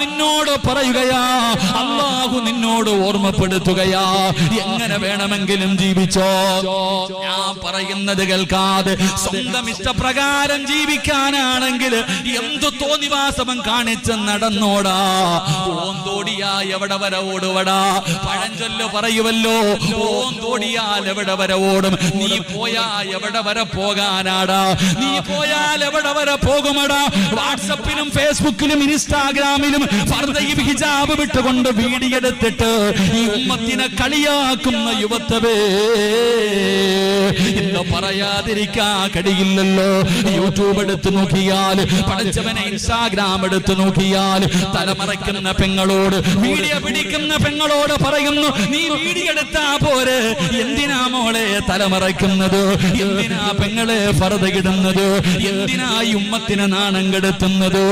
നിന്നോട് പറയുകയാ, അല്ലാഹു നിന്നോട് ഓർമ്മപ്പെടുത്തുകയാ, എങ്ങനെ വേണമെങ്കിലും ജീവിച്ചോ. ഞാൻ പറയുന്നത് കേൾക്കാതെ സ്വന്തം ഇഷ്ടപ്രകാരം ജീവിക്കാനാണെങ്കിൽ എന്തു തോന്നിവാസവൻ കാണിച്ച് നടന്നോടാ. ഓന്തോടിയാ എവിടെ വരെ ഓടുവടാ. പഴഞ്ചൊല്ല് പറയുവല്ലോ, ഓന്തോടിയാൽ എവിടെ വരെ ഓടും. നീ പോയാ എവിടെ വരെ പോകാനാടാ. നീ പോയാൽ എവിടെ വരെ പോകുമടാ. വാട്സപ്പിലും ഫേസ്ബുക്കിലും ഇൻസ്റ്റാഗ്രാമിലും ഫർദയും ഹിജാബ് വിട്ടുകൊണ്ട് വീഡിയോ എടുത്തിട്ട് ഈ ഉമ്മത്തിനെ കളിയാക്കുന്ന യുവത്വേ, ഇന്ന് പറയാതിരിക്കാൻ കഴിയില്ലല്ലോ. യൂട്യൂബ് എടുത്തു നോക്കിയാൽ, പഠിച്ചവനെ ഇൻസ്റ്റാഗ്രാം എടുത്തു നോക്കിയാൽ, തലമറയ്ക്കുന്ന പെങ്ങളോട്, വീഡിയോ പിടിക്കുന്ന പെങ്ങളോട് പറയുന്നു, നീ വീഡിയോ എടുത്താ പോരെ, എന്തിനാ മോളെ തലമറയ്ക്കുന്നത്, എന്തിനാ പെങ്ങളെ ഫർദ ഇടുന്നത്, എന്തിനാ ഈ ഉമ്മത്തിനെ നാണം കെടുത്തുന്നത്.